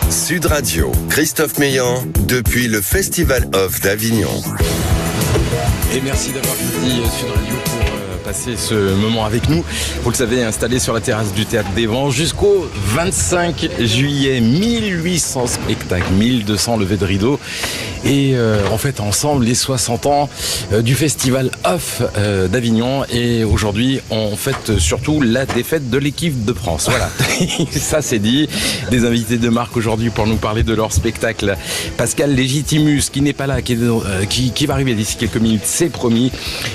Sud Radio, Christophe Meillan, depuis le Festival Off d'Avignon. Et merci d'avoir choisi Sud Radio pour passer ce moment avec nous. Vous le savez, installé sur la terrasse du Théâtre des Vents jusqu'au 25 juillet. 1800 spectacles, 1200 levées de rideau. Et on fête ensemble les 60 ans du Festival Off d'Avignon. Et aujourd'hui, on fête surtout la défaite de l'équipe de France. Voilà, ça c'est dit. Des invités de marque aujourd'hui pour nous parler de leur spectacle. Pascal Légitimus, qui n'est pas là, qui va arriver d'ici quelques minutes, c'est promis.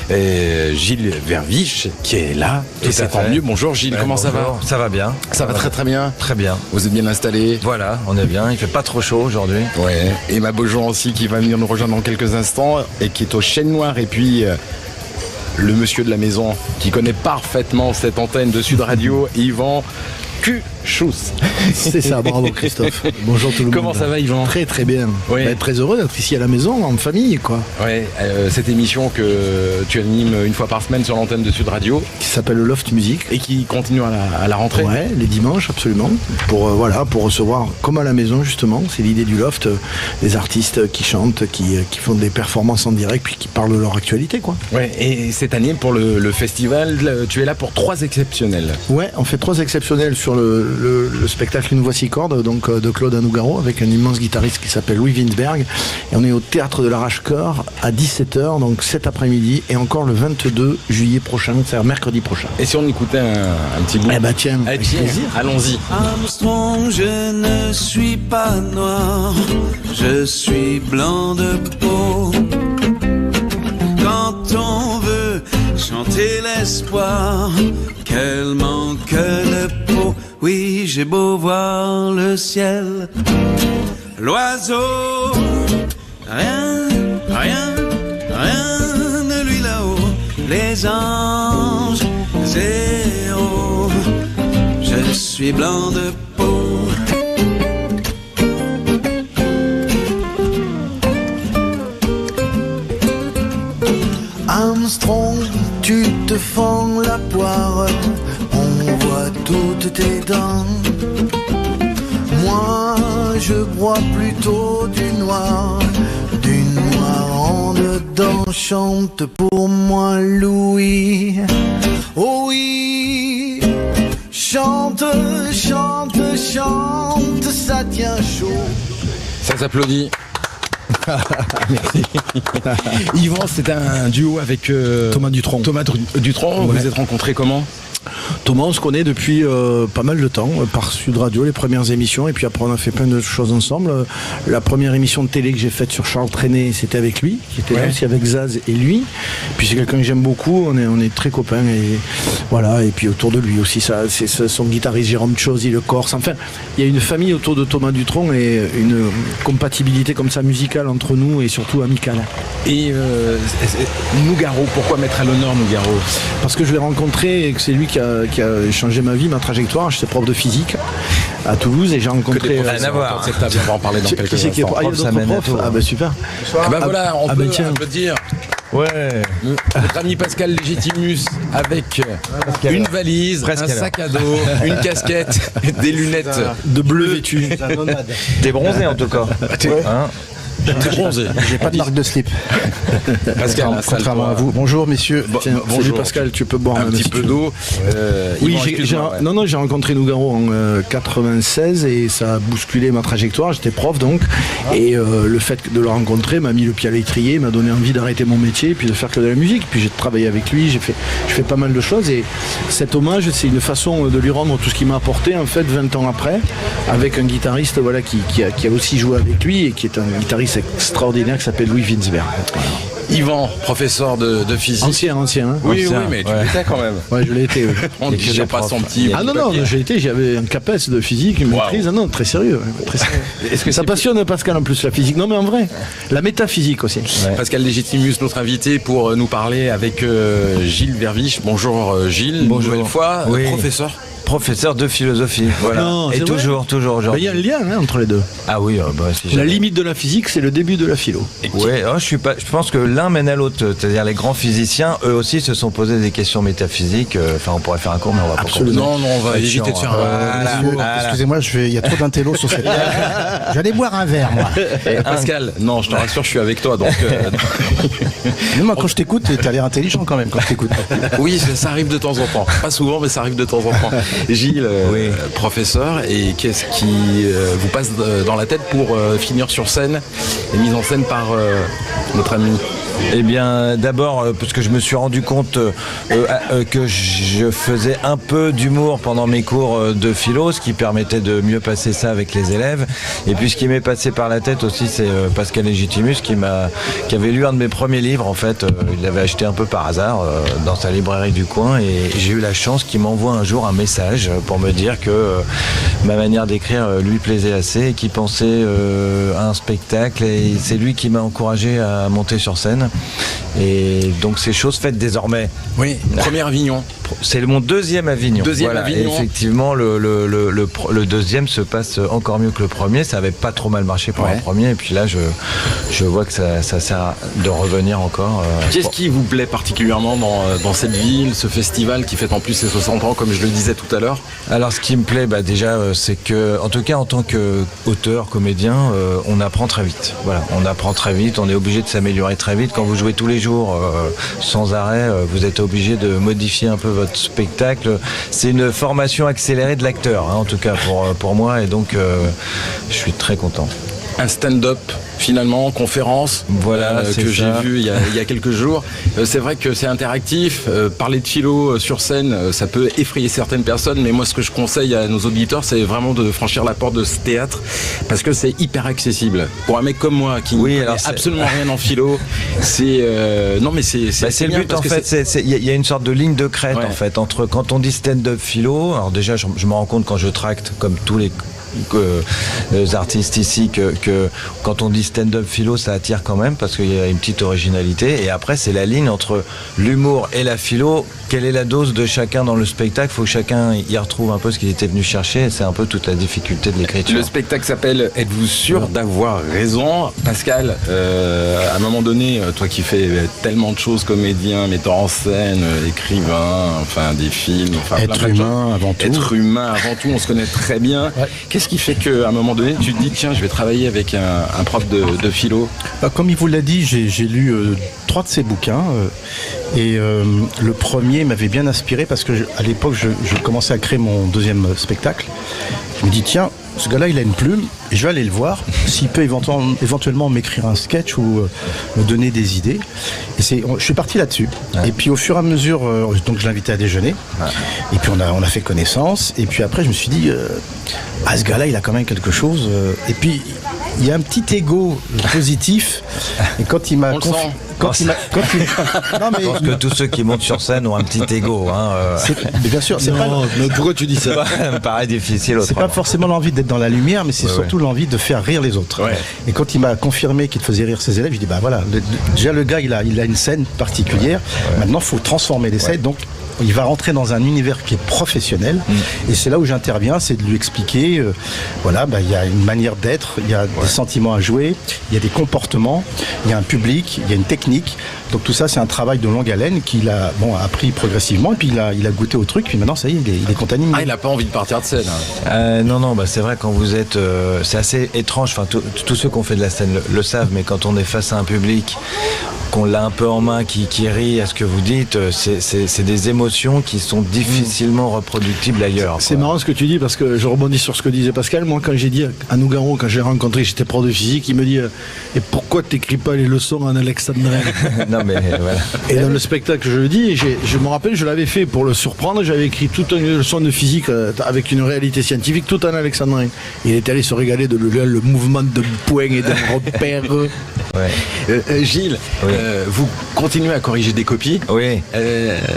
Gilles Verviche, qui est là. Et c'est tant mieux. Bonjour Gilles, comment ça va ? Ça va bien. Ça va très très bien. Très bien. Vous êtes bien installé ? Voilà, on est bien. Il fait pas trop chaud aujourd'hui. Ouais. Et ma Beaujon aussi, qui va venir nous rejoindre dans quelques instants et qui est au Chêne Noir. Et puis le monsieur de la maison qui connaît parfaitement cette antenne de Sud Radio, Yvan Cuchous. C'est ça, bravo Christophe. Bonjour tout le monde. Comment ça va Yvan ? Très très bien. Oui. Très heureux d'être ici à la maison, en famille quoi. Ouais, cette émission que tu animes une fois par semaine sur l'antenne de Sud Radio. Qui s'appelle le Loft Music. Et qui continue à la rentrée. Ouais, les dimanches absolument. Pour recevoir comme à la maison justement. C'est l'idée du Loft, des artistes qui chantent, qui font des performances en direct puis qui parlent de leur actualité quoi. Ouais, et cette année pour le festival, tu es là pour 3 exceptionnels. Ouais, on fait 3 exceptionnels sur le spectacle Une Voix si corde, donc de Claude Anougaro, avec un immense guitariste qui s'appelle Louis Winsberg. Et on est au Théâtre de l'Arrache-Cœur à 17h, donc cet après-midi, et encore le 22 juillet prochain, c'est-à-dire mercredi prochain. Et si on écoutait un petit bout ? Eh ben tiens, avec plaisir. Allons-y. Armstrong, je ne suis pas noir, je suis blanc de peau. Quand on veut chanter l'espoir, quel manque de peau. Oui, j'ai beau voir le ciel, l'oiseau, rien de lui là-haut. Les anges, zéro, je suis blanc de peau. Armstrong, tu te fends la poire, on voit toutes tes dents. Moi, je bois plutôt du noir en dedans. Chante pour moi, Louis. Oh oui, chante, chante, chante, ça tient chaud. Ça s'applaudit. Merci. Yvan, c'est un duo avec Thomas Dutronc. Thomas Dutronc, Ouais. vous êtes rencontrés comment ? Thomas, on se connaît depuis pas mal de temps, par Sud Radio, les premières émissions, et puis après on a fait plein de choses ensemble. La première émission de télé que j'ai faite sur Charles Trenet, c'était avec lui, qui était là aussi avec Zaz et lui. Puis c'est quelqu'un que j'aime beaucoup, on est très copains, et voilà, et puis autour de lui aussi, c'est son guitariste Jérôme Chosy, le Corse. Enfin, il y a une famille autour de Thomas Dutronc et une compatibilité comme ça musicale entre nous et surtout amicale. Et Nougaro, pourquoi mettre à l'honneur Nougaro ? Parce que je l'ai rencontré et que c'est lui qui a changé ma vie, ma trajectoire. J'étais prof de physique à Toulouse et j'ai rencontré. Rien à voir. On va en parler dans quelques instants. Il y a d'autres profs. Ah bah super. Ah bah voilà, on peut applaudir. Ouais. Notre ami Pascal Légitimus avec une valise, un sac à dos, une casquette, des lunettes de bleu vêtu. T'es bronzé en tout cas. Hein ? T'es bronzé. J'ai pas de marque de slip. Pascal, contrairement à vous. Bonjour messieurs. Tiens, bonjour salut Pascal, tu peux boire un petit peu d'eau. Oui, Yvan, j'ai rencontré Nougaro en 96 et ça a bousculé ma trajectoire. J'étais prof donc, et le fait de le rencontrer m'a mis le pied à l'étrier, m'a donné envie d'arrêter mon métier et puis de faire que de la musique. Puis j'ai travaillé avec lui, je fais pas mal de choses, et cet hommage, c'est une façon de lui rendre tout ce qu'il m'a apporté en fait 20 ans après, avec un guitariste voilà qui a aussi joué avec lui et qui est un guitariste extraordinaire qui s'appelle Louis Winsberg. Yvan, professeur de physique. Ancien. Hein. Oui, Ancien. mais tu l'étais quand même. Ouais, je l'ai été. Oui. On ne dit pas son petit. Ah non, j'avais un CAPES de physique, une maîtrise. Ah non, très sérieux. Très sérieux. Est-ce que ça passionne Pascal en plus, la physique? Non, mais en vrai, la métaphysique aussi. Ouais. Pascal Légitimus, notre invité, pour nous parler avec Gilles Verviche. Bonjour Gilles, bonjour. Nouvelle fois, oui. professeur. professeur de philosophie. Voilà. Non, et c'est toujours il aujourd'hui. y a un lien entre les deux. Ah oui, si La jamais. limite de la physique, c'est le début de la philo. Ouais, je pense que l'un mène à l'autre. C'est-à-dire les grands physiciens, eux aussi, se sont posés des questions métaphysiques. Enfin, on pourrait faire un cours, mais on va Absolument. Non, on va Ouais, éviter de chiant, faire Messieurs, excusez-moi, il y a trop d'intello sur cette table. J'allais boire un verre, moi. Pascal, non, je te rassure, je suis avec toi. Donc, Mais moi, quand je t'écoute, t'as l'air intelligent quand même quand je t'écoute. oui, ça arrive de temps en temps. Pas souvent, mais ça arrive de temps en temps. Gilles, professeur, et qu'est-ce qui vous passe dans la tête pour finir sur scène et mise en scène par notre ami? Eh bien, d'abord, parce que je me suis rendu compte que je faisais un peu d'humour pendant mes cours de philo, ce qui permettait de mieux passer ça avec les élèves. Et puis, ce qui m'est passé par la tête aussi, c'est Pascal Légitimus qui avait lu un de mes premiers livres. En fait, il l'avait acheté un peu par hasard dans sa librairie du coin, et j'ai eu la chance qu'il m'envoie un jour un message pour me dire que ma manière d'écrire lui plaisait assez et qu'il pensait à un spectacle. Et c'est lui qui m'a encouragé à monter sur scène. Et donc c'est chose faite désormais. Oui, premier Avignon. C'est mon deuxième Avignon. Avignon. Et effectivement, le deuxième se passe encore mieux que le premier. Ça avait pas trop mal marché pour le premier. Et puis là, je vois que ça sert de revenir encore. Qu'est-ce qui vous plaît particulièrement dans cette ville, ce festival qui fête en plus ses 60 ans, comme je le disais tout à l'heure? Alors, ce qui me plaît, déjà, c'est que, en tout cas, en tant qu'auteur, comédien, on apprend très vite. Voilà, on apprend très vite. On est obligé de s'améliorer très vite. Quand vous jouez tous les jours, sans arrêt, vous êtes obligé de modifier un peu votre spectacle. C'est une formation accélérée de l'acteur, en tout cas pour moi, et donc je suis très content. Un stand-up finalement, conférence, voilà, que j'ai vu il y a quelques jours. C'est vrai que c'est interactif. Parler de philo sur scène, ça peut effrayer certaines personnes, mais moi ce que je conseille à nos auditeurs, c'est vraiment de franchir la porte de ce théâtre, parce que c'est hyper accessible. Pour un mec comme moi qui ne connaît absolument rien en philo, c'est non mais c'est le but en fait. Il y a une sorte de ligne de crête en fait entre quand on dit stand-up philo. Alors déjà, je me rends compte quand je tracte, comme tous les artistes ici, que quand on dit stand-up philo, ça attire quand même parce qu'il y a une petite originalité. Et après, c'est la ligne entre l'humour et la philo. Quelle est la dose de chacun dans le spectac? Il faut que chacun y retrouve un peu ce qu'il était venu chercher. Et c'est un peu toute la difficulté de l'écriture. Le spectacle s'appelle Êtes-vous sûr d'avoir raison? Pascal, à un moment donné, toi qui fais tellement de choses, comédien, metteur en scène, écrivain, enfin des films, enfin être humain avant tout. Être humain avant tout, on se connaît très bien. Ouais. Qu'est-ce qui fait qu'à un moment donné, tu te dis tiens, je vais travailler avec un prof de philo? Comme il vous l'a dit, j'ai lu 3 de ses bouquins et le premier m'avait bien inspiré parce que à l'époque, je commençais à créer mon deuxième spectacle. Je me dis tiens, ce gars-là, il a une plume, et je vais aller le voir, s'il peut éventuellement m'écrire un sketch ou me donner des idées. Et je suis parti là-dessus. Ouais. Et puis au fur et à mesure, donc je l'invitais à déjeuner, et puis on a fait connaissance, et puis après je me suis dit, ce gars-là, il a quand même quelque chose. Et puis il y a un petit ego positif, et quand il m'a non, mais je pense que tous ceux qui montent sur scène ont un petit ego. Mais bien sûr, c'est pas. Mais pourquoi tu dis ça? Ça me paraît difficile. C'est pas forcément l'envie d'être dans la lumière, mais c'est surtout l'envie de faire rire les autres. Ouais. Et quand il m'a confirmé qu'il faisait rire ses élèves, je dis voilà, déjà le gars il a une scène particulière. Ouais. Maintenant, il faut transformer les scènes. Donc il va rentrer dans un univers qui est professionnel, et c'est là où j'interviens, c'est de lui expliquer, il y a une manière d'être, il y a des sentiments à jouer, il y a des comportements, il y a un public, il y a une technique. Donc tout ça, c'est un travail de longue haleine qu'il a appris progressivement, et puis il a goûté au truc, puis maintenant ça y est, il est contaginé. Il n'a pas envie de partir de scène. Non, c'est vrai, quand vous êtes, c'est assez étrange. Enfin, tous ceux qui ont fait de la scène le savent, mais quand on est face à un public, qu'on l'a un peu en main, qui rit à ce que vous dites, c'est des émotions qui sont difficilement reproductibles ailleurs. C'est marrant ce que tu dis, parce que je rebondis sur ce que disait Pascal. Moi, quand j'ai dit à Nougaro, quand j'ai rencontré, j'étais prof de physique, il me dit et pourquoi t'écris pas les leçons en alexandrin? Non mais voilà. Et dans le spectacle, je le dis, je me rappelle, je l'avais fait pour le surprendre, j'avais écrit toute une leçon de physique avec une réalité scientifique, tout en alexandrin. Il est allé se régaler de le mouvement de poing et de repère. Gilles, vous continuez à corriger des copies. Oui.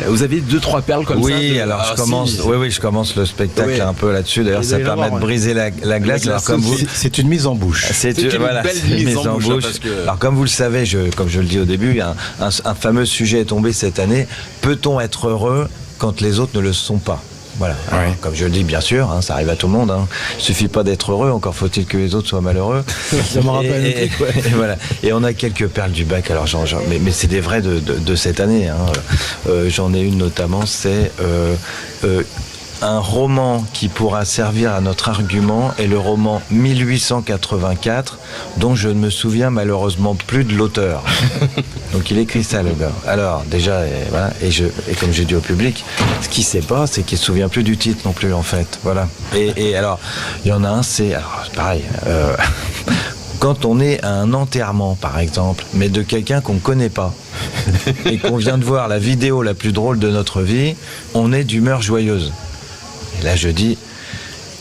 Vous avez 2-3 perles comme ça. Oui, alors je commence le spectacle un peu là-dessus. D'ailleurs, ça permet de briser la glace. Alors, comme vous, c'est une mise en bouche. C'est une belle mise en bouche. Alors, comme vous le savez, comme je le dis au début, un fameux sujet est tombé cette année. Peut-on être heureux quand les autres ne le sont pas? Voilà. Alors, Ouais. comme je le dis, bien sûr, ça arrive à tout le monde. Il suffit pas d'être heureux, encore faut-il que les autres soient malheureux. Ça me rappelle un truc, ouais. Et voilà. Et on a quelques perles du bac. Alors, mais c'est des vrais de cette année. J'en ai une notamment, c'est un roman qui pourra servir à notre argument est le roman 1884, dont je ne me souviens malheureusement plus de l'auteur. Donc il écrit ça, le gars. Alors déjà, et comme j'ai dit au public, ce qu'il sait pas, c'est qu'il se souvient plus du titre non plus, en fait. Voilà. Et alors, il y en a un, c'est pareil. Quand on est à un enterrement, par exemple, mais de quelqu'un qu'on ne connaît pas, et qu'on vient de voir la vidéo la plus drôle de notre vie, on est d'humeur joyeuse. Et là, je dis,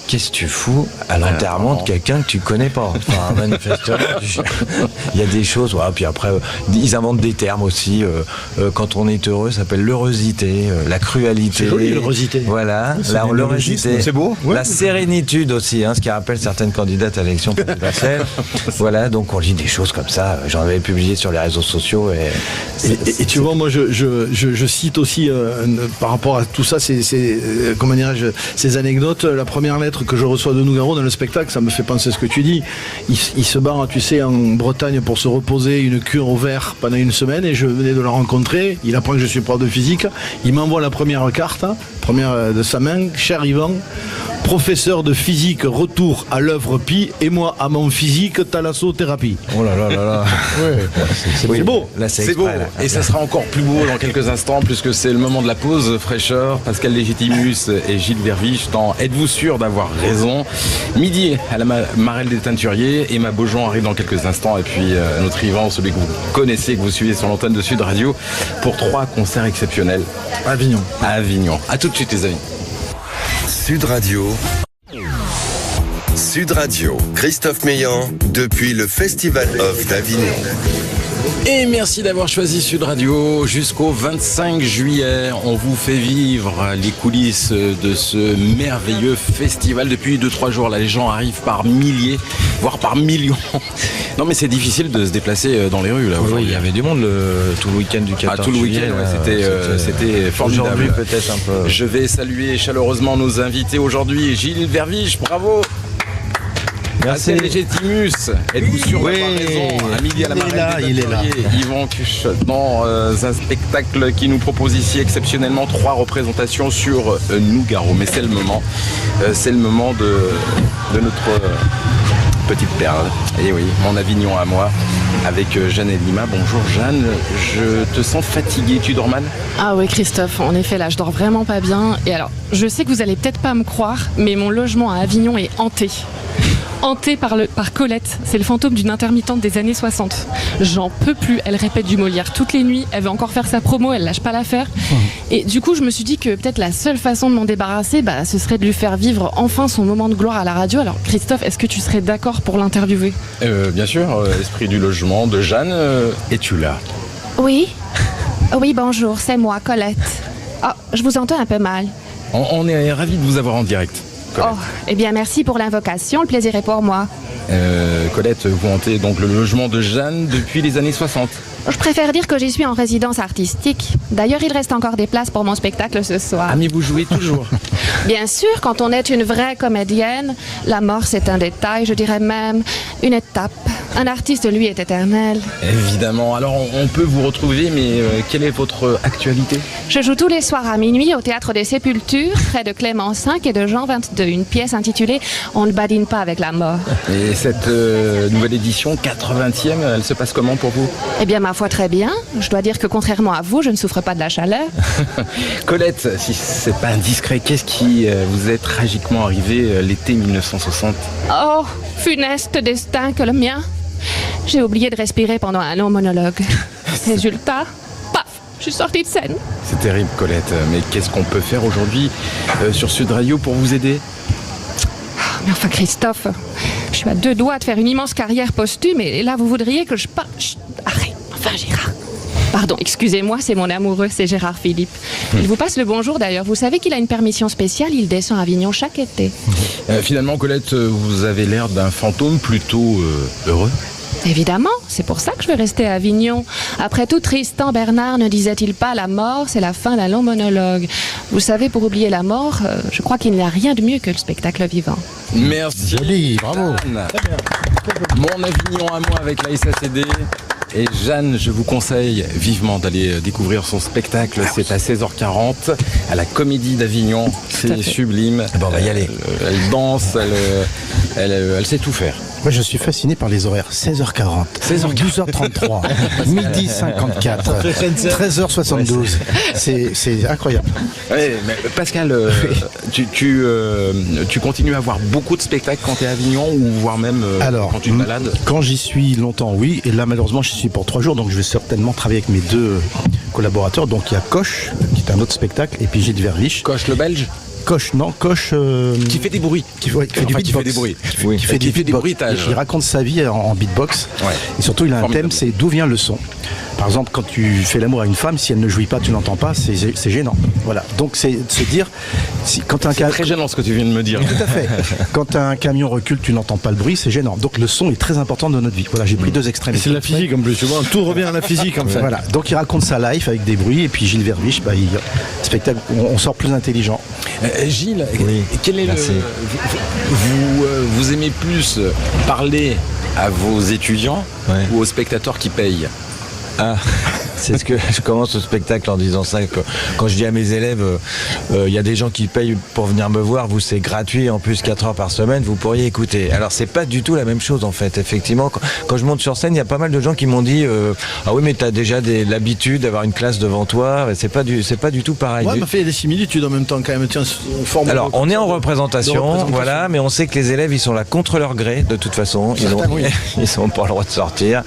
qu'est-ce que tu fous à l'enterrement de quelqu'un que tu connais pas? Enfin, manifestement, il y a des choses. Ouais, puis après, ils inventent des termes aussi. Quand on est heureux, ça s'appelle l'heurosité, la crualité. C'est joli, l'heurosité. Voilà, C'est la du l'heurosité. c'est beau. Ouais. La sérénitude aussi, ce qui rappelle certaines candidates à l'élection présidentielle. Voilà, donc on lit des choses comme ça. J'en avais publié sur les réseaux sociaux. Et tu vois, moi, je cite aussi, par rapport à tout ça, comment dirais-je, ces anecdotes, la première lettre que je reçois de Nougaro dans le spectacle, ça me fait penser à ce que tu dis. Il se barre, tu sais, en Bretagne pour se reposer, une cure au vert pendant une semaine, et je venais de le rencontrer. Il apprend que je suis prof de physique. Il m'envoie la première carte, première de sa main. Cher Yvan, professeur de physique, retour à l'œuvre Pi, et moi à mon physique, thalassothérapie. Oh là là là là. C'est beau. Là, C'est beau, et ça sera encore plus beau dans quelques instants, puisque c'est le moment de la pause fraîcheur. Pascal Légitimus et Gilles Verviche dans Êtes-vous sûr d'avoir raison? Midi à la Marelle des Teinturiers. Emma Beaujon arrive dans quelques instants, et puis notre Yvan, celui que vous connaissez, que vous suivez sur l'antenne de Sud Radio, pour 3 concerts exceptionnels Avignon. à Avignon. À tout de suite, les amis. Sud Radio. Sud Radio, Christophe Meillan, depuis le Festival Off d'Avignon. Et merci d'avoir choisi Sud Radio. Jusqu'au 25 juillet, on vous fait vivre les coulisses de ce merveilleux festival. Depuis 2-3 jours, là, les gens arrivent par milliers, voire par millions. Non, mais c'est difficile de se déplacer dans les rues là. Oui, il y avait du monde tout le week-end du 14 tout le juillet. week-end, ouais, c'était formidable. Aujourd'hui, peut-être un peu. Je vais saluer chaleureusement nos invités aujourd'hui. Gilles Verviche, bravo. Merci. Pascal Légitimus, êtes-vous sûr d'avoir raison? À midi à la Marelle des Teinturiers, Yvan Cuche, dans un spectacle qui nous propose ici exceptionnellement 3 représentations sur Nougaro. Mais c'est le moment de notre petite perle. Et oui, mon Avignon à moi, avec Jeanne et Lima. Bonjour Jeanne, je te sens fatiguée, tu dors mal? Ah oui Christophe, en effet là je dors vraiment pas bien. Et alors, je sais que vous allez peut-être pas me croire, mais mon logement à Avignon est hanté. Hanté par Colette, c'est le fantôme d'une intermittente des années 60. J'en peux plus, elle répète du Molière toutes les nuits, elle veut encore faire sa promo, elle lâche pas l'affaire. Et du coup je me suis dit que peut-être la seule façon de m'en débarrasser, ce serait de lui faire vivre enfin son moment de gloire à la radio. Alors Christophe, est-ce que tu serais d'accord pour l'interviewer? Bien sûr, esprit du logement de Jeanne, es-tu là? Oui. Oui, bonjour, c'est moi, Colette. Ah, je vous entends un peu mal. On est ravis de vous avoir en direct. Colette. Oh, eh bien, merci pour l'invocation, le plaisir est pour moi. Colette, vous hantez donc le logement de Jeanne depuis les années 60. Je préfère dire que j'y suis en résidence artistique. D'ailleurs, il reste encore des places pour mon spectacle ce soir. Ah, mais vous jouez toujours? Bien sûr, quand on est une vraie comédienne, la mort c'est un détail, je dirais même une étape. Un artiste, lui, est éternel. Évidemment. Alors, on peut vous retrouver, mais quelle est votre actualité? Je joue tous les soirs à minuit au Théâtre des Sépultures, près de Clément V et de Jean 22, une pièce intitulée « On ne badine pas avec la mort ». Et cette nouvelle édition, 80e, elle se passe comment pour vous? Eh bien, ma foi, très bien. Je dois dire que contrairement à vous, je ne souffre pas de la chaleur. Colette, si c'est pas indiscret, qu'est-ce qui vous est tragiquement arrivé l'été 1960? Oh, funeste destin que le mien. J'ai oublié de respirer pendant un long monologue. Résultat, paf, je suis sortie de scène. C'est terrible, Colette, mais qu'est-ce qu'on peut faire aujourd'hui sur Sud Radio pour vous aider? Mais enfin, Christophe, je suis à 2 doigts de faire une immense carrière posthume et là, vous voudriez que je parte... Arrête, enfin, Gérard. Pardon, excusez-moi, c'est mon amoureux, c'est Gérard Philippe. Il vous passe le bonjour d'ailleurs. Vous savez qu'il a une permission spéciale, il descend à Avignon chaque été. Finalement, Colette, vous avez l'air d'un fantôme plutôt heureux. Évidemment, c'est pour ça que je veux rester à Avignon. Après tout, Tristan Bernard ne disait-il pas la mort, c'est la fin d'un long monologue. Vous savez, pour oublier la mort, je crois qu'il n'y a rien de mieux que le spectacle vivant. Merci. Joli, bravo. Mon Avignon à moi avec la SACD. Et Jeanne, je vous conseille vivement d'aller découvrir son spectacle. C'est à 16h40 à la Comédie d'Avignon. C'est sublime. Bon, on va y aller. Elle danse, elle sait tout faire. Moi, je suis fasciné par les horaires. 16h40, 12h33, midi 54, 13h72. C'est incroyable. Ouais, mais Pascal, tu continues à voir beaucoup de spectacles quand tu es à Avignon ou voire même quand tu te balades? Quand j'y suis longtemps, oui. Et là, malheureusement, j'y suis pour 3 jours. Donc, je vais certainement travailler avec mes 2 collaborateurs. Donc, il y a Coche, qui est un autre spectacle, et puis Gilles Verlich. Coche le Belge? Coche, non, Coche... qui fait des bruits. Qui fait du beatbox. Qui fait des bruitages. Il raconte sa vie en beatbox. Ouais. Et surtout, il a un thème, c'est d'où vient le son. Par exemple, quand tu fais l'amour à une femme, si elle ne jouit pas, tu n'entends pas, c'est gênant. Voilà. Donc, c'est dire... quand c'est très gênant ce que tu viens de me dire. Tout à fait. Quand un camion recule, tu n'entends pas le bruit, c'est gênant. Donc, le son est très important dans notre vie. Voilà, j'ai pris 2 extrêmes. C'est la physique en plus, tu vois. Tout revient à la physique en fait. Voilà. Donc, il raconte sa life avec des bruits. Et puis, Gilles Verlich, spectacle, on sort plus intelligent. Gilles, quel est vous aimez plus parler à vos étudiants ou aux spectateurs qui payent? C'est ce que je commence le spectacle en disant ça. Quand je dis à mes élèves, il y a des gens qui payent pour venir me voir, vous c'est gratuit, en plus 4 heures par semaine, vous pourriez écouter. Alors c'est pas du tout la même chose en fait. Effectivement, quand je monte sur scène, il y a pas mal de gens qui m'ont dit ah oui mais t'as déjà l'habitude d'avoir une classe devant toi, et c'est pas du tout pareil. Ouais, mais il y a des similitudes en même temps quand même. Tiens, alors on est en représentation, voilà, mais on sait que les élèves ils sont là contre leur gré de toute façon. Ils ont pas le droit de sortir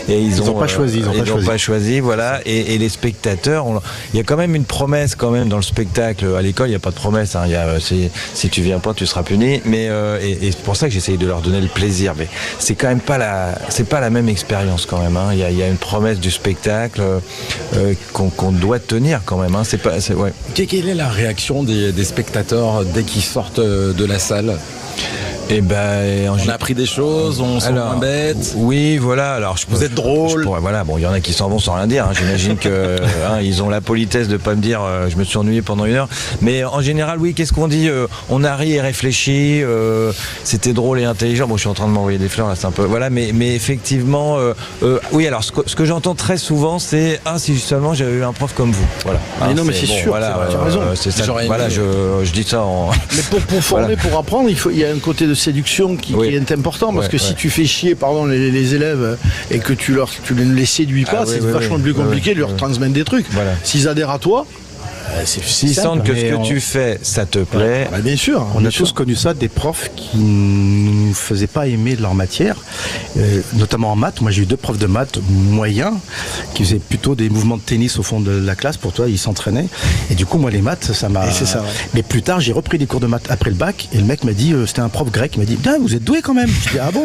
et ils ont pas choisi. Ils n'ont pas choisi, voilà. Et les spectateurs, il y a quand même une promesse quand même dans le spectacle. À l'école, il n'y a pas de promesse. Hein. Si tu viens pas, tu seras puni. Mais et c'est pour ça que j'essaye de leur donner le plaisir. Mais c'est quand même pas la même expérience quand même. Hein. Il y a une promesse du spectacle qu'on doit tenir quand même. Hein. Quelle est la réaction des spectateurs dès qu'ils sortent de la salle? On a appris des choses, on s'en moins bête. Oui, voilà. Alors, vous êtes drôle. Voilà, bon, il y en a qui s'en vont sans rien dire. Hein. J'imagine que ils ont la politesse de pas me dire je me suis ennuyé pendant 1 heure. Mais en général, oui, qu'est-ce qu'on dit? On a ri et réfléchi. C'était drôle et intelligent. Bon, je suis en train de m'envoyer des fleurs là, c'est un peu. Voilà, mais effectivement, oui. Alors, ce que j'entends très souvent, c'est si seulement j'avais eu un prof comme vous. Voilà. Mais non, mais c'est sûr. Voilà, tu as raison. C'est ça. Voilà, je dis ça en. Mais pour former, pour apprendre, il y a un côté de séduction qui est important parce que si tu fais chier les élèves et que tu ne les séduis pas, c'est vachement plus compliqué de leur transmettre des trucs. Voilà. S'ils adhèrent à toi, s'ils sentent que ce que tu fais, ça te plaît. Bien sûr. On a tous connu ça, des profs qui ne nous faisaient pas aimer leur matière, notamment en maths. Moi, j'ai eu 2 profs de maths moyens qui faisaient plutôt des mouvements de tennis au fond de la classe. Pour toi, ils s'entraînaient. Et du coup, moi, les maths, ça m'a. C'est ça, ouais. Mais plus tard, j'ai repris des cours de maths après le bac. Et le mec m'a dit, c'était un prof grec, il m'a dit, vous êtes doué quand même. Je dis, ah bon?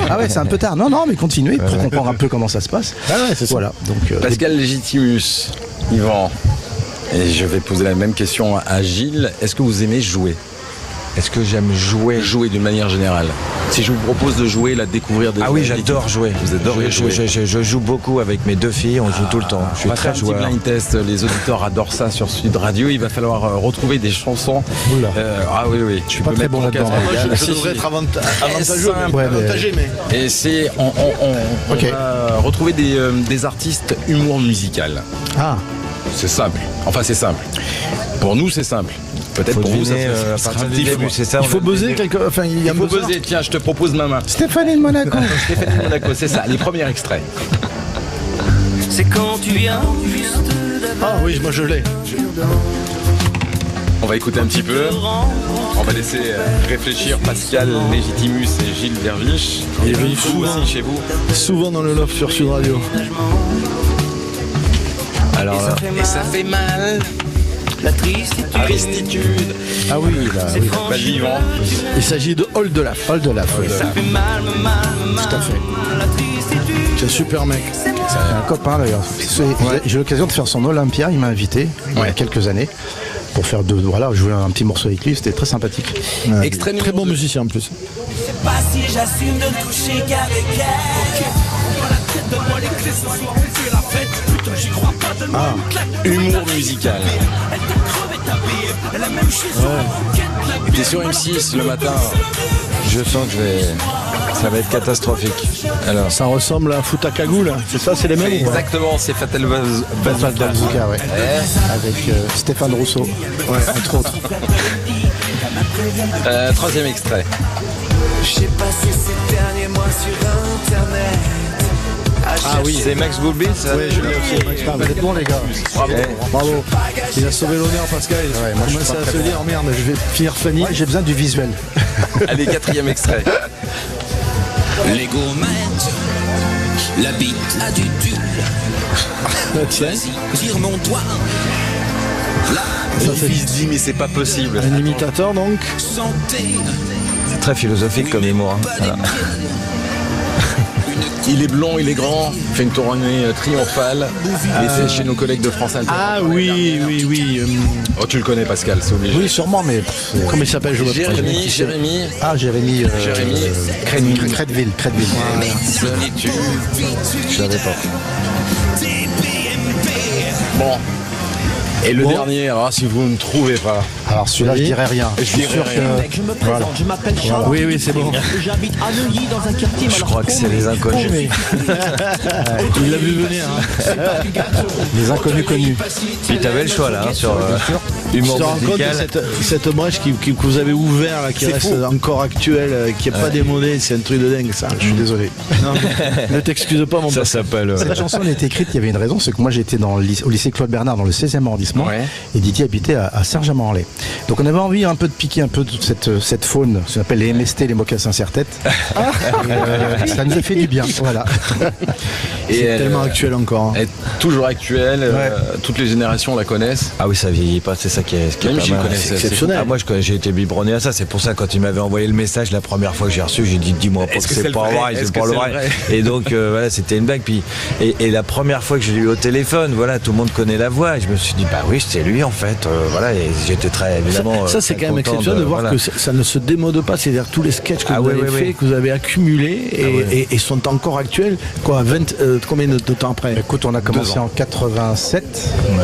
Ah ouais, c'est un peu tard. Non, mais continuez pour comprendre un peu comment ça se passe. C'est ça. Voilà. Donc, Pascal Légitimus, Yvan. Et je vais poser la même question à Gilles. Est-ce que vous aimez jouer? Est-ce que j'aime jouer? Jouer d'une manière générale. Si je vous propose de jouer, de découvrir des... Ah oui, j'adore jouer. Vous adorez jouer. Je joue beaucoup avec mes 2 filles, on joue tout le temps. Je suis très joueur. Un petit blind test, les auditeurs adorent ça sur Sud Radio. Il va falloir retrouver des chansons. Oui. Je suis pas très bon là-dedans. Je devrais être avantagé, mais... Et c'est... On va retrouver des artistes humour musical. Ah. C'est simple. Enfin, c'est simple. Pour nous, c'est simple. Peut-être pour vous, ça sera début, c'est ça. Il faut buzzer il faut buzzer. Tiens, je te propose ma main. Stéphanie de Monaco. Stéphanie de Monaco, c'est ça. Les premiers extraits. C'est quand tu viens juste Ah oui, moi je l'ai. On va écouter un petit peu. On va laisser réfléchir Pascal Légitimus et Gilles Verlich. Et vous aussi, chez vous. Souvent dans le loft sur Sud Radio. Alors, et ça fait mal. La tristitude. Ah oui, pas vivant. Il s'agit de Hold de la. Ça fait mal. Tout à fait. C'est un super mec. C'est un copain d'ailleurs. J'ai eu l'occasion de faire son Olympia, il m'a invité il y a quelques années. pour faire jouer un petit morceau avec lui, c'était très sympathique. Ouais. Extrait Très bon numéro 2. musicien en plus. Pas si j'assume de ne coucher qu'avec elle. Donne-moi les clés ce soir, on fait la fête. Putain, j'y crois pas, donne-moi une claque. Humour musical. Elle t'a crevé ta bille, elle a même chez soi. T'es sur M6 le matin. Je sens que ça va être catastrophique. Alors, Ça ressemble à Fouta Cagoule, c'est ça, c'est les mêmes ou pas? Exactement, c'est Fatal Bazooka, Bazooka. ouais. Avec Stéphane Rousseau, entre autres. Troisième extrait. J'ai passé ces derniers mois sur Internet. ah oui, c'est Max Boublil, ça. Oui, je l'ai aussi, Max Boublil. Vous êtes bons les gars. Bravo. Il a sauvé l'honneur, Pascal. Ouais, moi, je suis commençait pas à très se bon. dire, oh merde, je vais finir funny. Ouais, j'ai besoin du visuel. Allez, quatrième extrait. Les gourmettes, la bite a du tulle. Tiens, Tire mon doigt, Mon fils dit mais c'est pas possible. un imitateur donc. santé. C'est très philosophique comme humour. Hein. Voilà. Il est blond, il est grand, il fait une tournée triomphale. Et c'est chez nos collègues de France Inter. Ah oui. Oh, tu le connais Pascal, c'est obligé. Oui, sûrement, mais Comment il s'appelle, je vois pas. Jérémy. Jérémy Crédville. Solitude. Je savais pas. Bon. Et le dernier, alors si vous ne trouvez pas. Alors celui-là, je dirais rien. Je dirais sûr rien. que Je me présente, je m'appelle Charles. Oui, c'est bon. J'habite à Neuilly dans un quartier. Je crois que c'est les inconnus. Il l'a vu venir. Hein. les inconnus connus. Puis t'avais le choix là, hein, sur Tu humour te rends compte de musical. cette brèche que vous avez ouvert, là, qui reste encore actuelle, qui n'est pas démodée, c'est un truc de dingue ça. Je suis désolé. Non, ne t'excuse pas mon Ça pote. s'appelle. Cette chanson elle a été écrite, il y avait une raison, c'est que moi j'étais au lycée Claude Bernard dans le 16e arrondissement Ouais. et Didier habitait à Saint-Germain-en-Laye. Donc on avait envie un peu de piquer un peu toute cette faune, ce qu'on appelle les MST, les mocassins serre-tête. Ça nous a fait du bien, voilà. C'est tellement actuel encore. Hein. Elle est toujours actuelle, toutes les générations la connaissent. Ah oui, ça vieillit pas, c'est ça qui est Même pas j'y mal. connaissais, C'est exceptionnel. Ah, moi, j'ai été biberonné à ça. C'est pour ça, quand il m'avait envoyé le message la première fois que j'ai reçu, j'ai dit dis-moi pas Est-ce que que c'est c'est le pas vrai vrai, Est-ce c'est que pas le c'est vrai. le vrai Et donc, voilà, c'était une blague. Puis, et la première fois que je l'ai eu au téléphone, voilà, tout le monde connaît la voix. Et je me suis dit, bah oui, c'est lui en fait. Voilà, et j'étais très évidemment. Ça, c'est très quand même content exceptionnel de voir voilà. que ça ne se démode pas. C'est-à-dire tous les sketchs que Ah vous ouais, avez ouais, fait, ouais. que vous avez accumulés et sont encore actuels. Quoi, combien de temps après? Écoute, on a commencé en 87.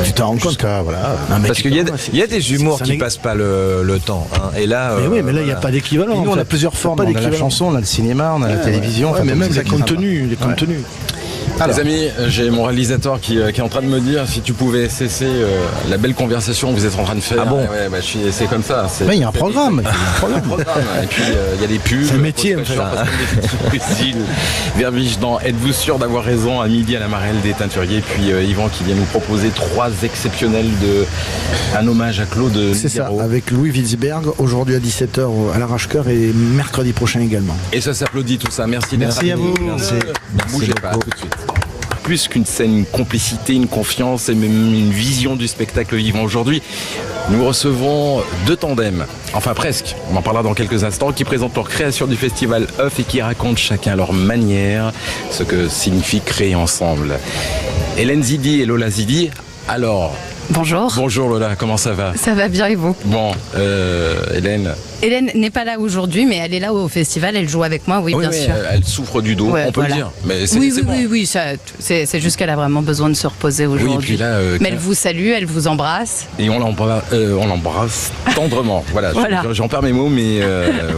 Tu t'en rends compte? Jusqu'à, voilà. Non, mais Parce tu qu'il y comprends, a des humours ça qui n'est- passent pas le temps. Hein. Et là, Mais oui, mais là, il n'y a voilà. pas d'équivalent. Et nous, en on fait. a plusieurs formes. Pas On a la d'équivalent. chanson, on a le cinéma, on a la télévision. Ouais, enfin, mais donc même c'est ça les qui est sympa. contenus, les contenus. Alors. Les amis, j'ai mon réalisateur qui est en train de me dire si tu pouvais cesser la belle conversation que vous êtes en train de faire. Ah bon Ouais, bah, c'est comme ça. Mais il y a un programme. Et puis il y a des pubs. C'est le métier, en fait. Verbiche dans Êtes-vous sûr d'avoir raison à midi à la Marelle des Teinturiers. Puis Yvan qui vient nous proposer 3 exceptionnels un hommage à Claude C'est ça, Nougaro. avec Louis Wilsberg, aujourd'hui à 17h à l'Arrache-Cœur et mercredi prochain également. Et ça s'applaudit tout ça. Merci d'être Merci à avec vous. nous. Merci. Bougez pas tout de suite. Plus qu'une scène, une complicité, une confiance et même une vision du spectacle vivant aujourd'hui. Nous recevons 2 tandems, enfin presque, on en parlera dans quelques instants, qui présentent leur création du festival Oeuf et qui racontent chacun à leur manière ce que signifie créer ensemble. Hélène Zidi et Lola Zidi, alors... Bonjour. Bonjour Lola, comment ça va? Ça va bien et vous? Bon, Hélène... Hélène n'est pas là aujourd'hui, mais elle est là au festival, elle joue avec moi, oui, bien sûr. Elle souffre du dos, Ouais, on peut voilà. le dire. Mais c'est Oui, c'est bon. c'est juste qu'elle a vraiment besoin de se reposer aujourd'hui. Oui, puis là, mais elle vous salue, elle vous embrasse. Et on l'embrasse tendrement. Voilà, Voilà. J'en perds mes mots, mais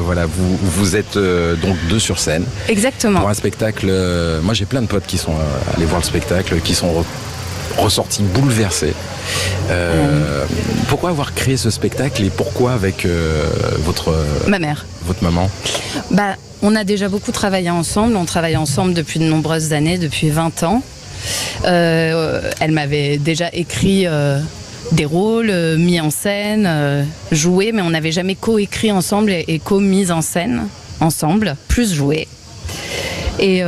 voilà, vous êtes donc 2 sur scène Exactement. pour un spectacle. Moi, j'ai plein de potes qui sont allés voir le spectacle, qui sont ressortis bouleversés. Pourquoi avoir créé ce spectacle et pourquoi avec votre Ma mère. maman? Bah, on a déjà beaucoup travaillé ensemble, on travaille ensemble depuis de nombreuses années, depuis 20 ans. Elle m'avait déjà écrit des rôles, mis en scène, joué, mais on n'avait jamais co-écrit ensemble et co-mis en scène ensemble, plus joué. Et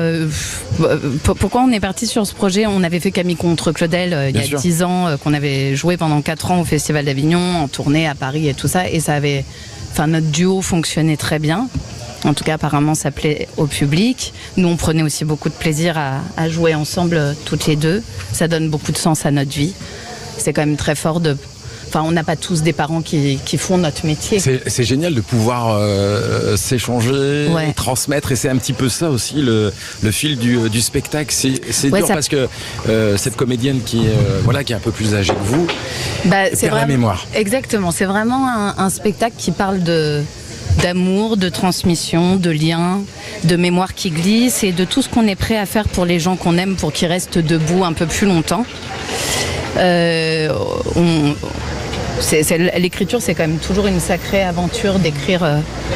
pourquoi on est parti sur ce projet? On avait fait Camille contre Claudel il y Bien a sûr. 10 ans, qu'on avait joué pendant 4 ans au Festival d'Avignon, en tournée à Paris et tout ça, et ça avait, enfin, notre duo fonctionnait très bien. En tout cas, apparemment, ça plaît au public. Nous, on prenait aussi beaucoup de plaisir à jouer ensemble toutes les deux. Ça donne beaucoup de sens à notre vie. C'est quand même très fort de Enfin, on n'a pas tous des parents qui font notre métier. C'est génial de pouvoir s'échanger, transmettre, et c'est un petit peu ça aussi le fil du spectacle. C'est dur parce que cette comédienne qui est un peu plus âgée que vous perd la mémoire. Exactement, c'est vraiment un spectacle qui parle d'amour, de transmission, de liens, de mémoire qui glisse et de tout ce qu'on est prêt à faire pour les gens qu'on aime pour qu'ils restent debout un peu plus longtemps. L'écriture, c'est quand même toujours une sacrée aventure d'écrire.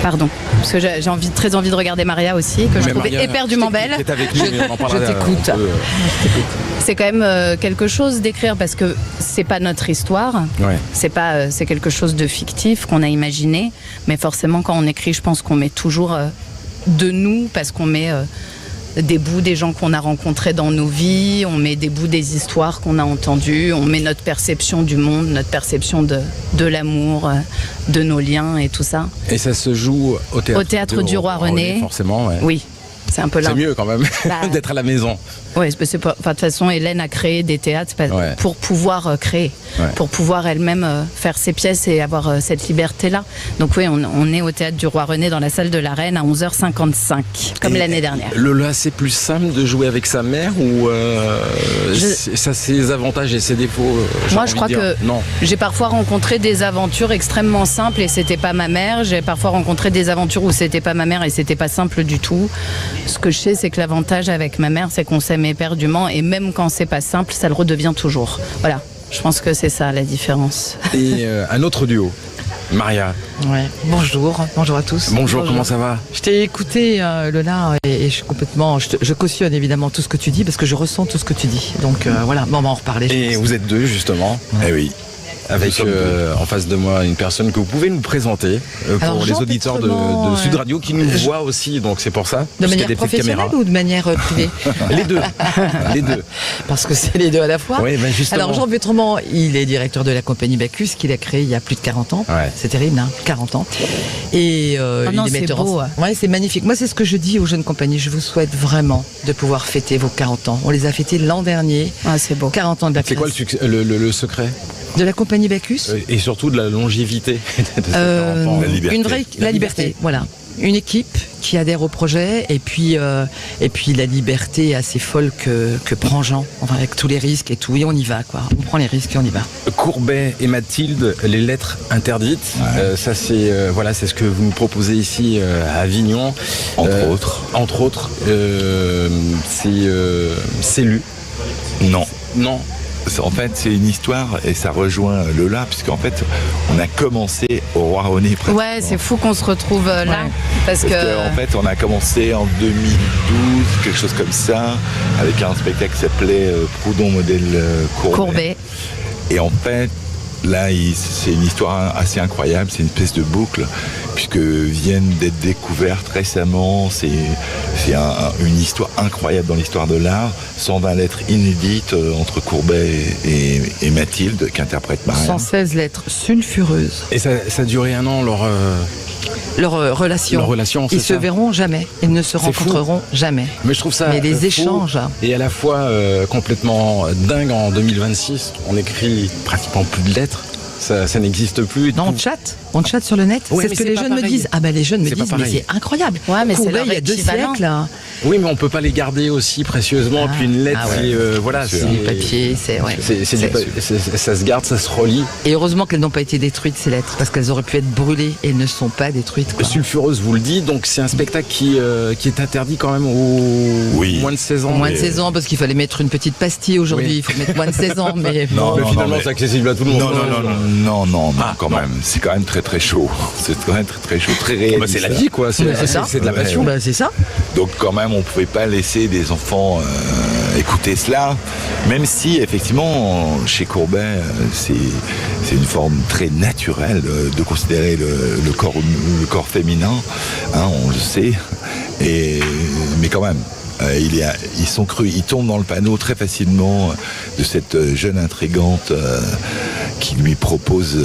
Pardon, parce que j'ai très envie de regarder Maria aussi, que je trouvais éperdument belle. Je t'écoute. C'est quand même quelque chose d'écrire parce que c'est pas notre histoire. Ouais. C'est quelque chose de fictif qu'on a imaginé, mais forcément quand on écrit, je pense qu'on met toujours de nous parce qu'on met des bouts des gens qu'on a rencontrés dans nos vies, on met des bouts des histoires qu'on a entendues, on met notre perception du monde, notre perception de l'amour, de nos liens et tout ça. Et ça se joue au théâtre du Roi René. Forcément, ouais. Oui, c'est un peu là. C'est mieux quand même d'être à la maison. Oui, de toute façon, Hélène a créé des théâtres pour pouvoir créer, pour pouvoir elle-même faire ses pièces et avoir cette liberté-là. Donc oui, on est au Théâtre du Roi René dans la salle de la Reine à 11h55, comme l'année dernière. Lola, c'est plus simple de jouer avec sa mère ou ça a ses avantages et ses défauts? Moi, je crois que j'ai parfois rencontré des aventures extrêmement simples et c'était pas ma mère. J'ai parfois rencontré des aventures où c'était pas ma mère et c'était pas simple du tout. Ce que je sais, c'est que l'avantage avec ma mère, c'est qu'on s'aime éperdument et même quand c'est pas simple, ça le redevient toujours. Voilà, je pense que c'est ça la différence. Et un autre duo, Maria. Ouais. Bonjour à tous. Bonjour, comment ça va? Je t'ai écouté Lola et je suis complètement, je cautionne évidemment tout ce que tu dis parce que je ressens tout ce que tu dis. Donc voilà, on va en reparler. Et vous êtes deux justement. Eh oui. Avec en face de moi une personne que vous pouvez nous présenter pour les auditeurs de Sud Radio qui nous voient aussi, donc c'est pour ça. De manière professionnelle ou de manière privée? Les deux. Les deux. Parce que c'est les deux à la fois. Oui, ben justement. Alors Jean Vétremont, il est directeur de la compagnie Bacchus qu'il a créé il y a plus de 40 ans. Ouais. C'est terrible, 40 ans. Et il est metteur en scène. Ouais, c'est magnifique. Moi, c'est ce que je dis aux jeunes compagnies. Je vous souhaite vraiment de pouvoir fêter vos 40 ans. On les a fêtés l'an dernier. Ah, c'est beau. 40 ans de Bacchus. C'est quoi le secret de la compagnie Bacchus? Et surtout de la longévité de cet enfant. La liberté, voilà. Une équipe qui adhère au projet et puis la liberté assez folle que prend Jean, enfin, avec tous les risques et tout. Et on y va, quoi. On prend les risques et on y va. Courbet et Mathilde, les lettres interdites. Ouais. Ça, c'est c'est ce que vous nous proposez ici à Avignon. Entre autres. C'est lu. Non. En fait, c'est une histoire et ça rejoint Lola, puisqu'en fait, on a commencé au Roi René. Ouais, c'est fou qu'on se retrouve là. Ouais. Parce que en fait, on a commencé en 2012, quelque chose comme ça, avec un spectacle qui s'appelait Proudhon modèle Courbet. Et en fait, là, c'est une histoire assez incroyable, c'est une espèce de boucle, puisque viennent d'être découvertes récemment, c'est une histoire incroyable dans l'histoire de l'art, 120 lettres inédites entre Courbet et Mathilde, qui interprète Maria. 116 lettres sulfureuses. Et ça a duré un an, leur relation. Ils se verront jamais. Ils ne se rencontreront jamais. Mais je trouve ça. Mais les échanges. Et à la fois complètement dingue en 2026. On écrit pratiquement plus de lettres. Ça n'existe plus. Non, on chatte sur le net. Ouais, c'est ce que les jeunes me disent. Ah ben les jeunes me disent, mais c'est incroyable. Ouais, mais Courbet, c'est il y a 2 siècles. Oui, mais on peut pas les garder aussi précieusement. Puis une lettre, c'est du papier, ça se garde, ça se relie. Et heureusement qu'elles n'ont pas été détruites ces lettres, parce qu'elles auraient pu être brûlées et elles ne sont pas détruites. Sulfureuse, vous le dites. Donc c'est un spectacle qui est interdit quand même aux moins de 16 ans. Moins de 16 ans, parce qu'il fallait mettre une petite pastille aujourd'hui. Oui. Il faut mettre moins de 16 ans, mais finalement c'est accessible à tout le monde. Non, quand même. C'est quand même très chaud. C'est quand même très chaud, très réel. C'est la vie, quoi. C'est de la passion. C'est ça. Donc quand même, on pouvait pas laisser des enfants écouter cela, même si effectivement chez Courbet c'est une forme très naturelle de considérer le corps féminin, on le sait, mais quand même. Ils sont crus, ils tombent dans le panneau très facilement de cette jeune intrigante qui lui propose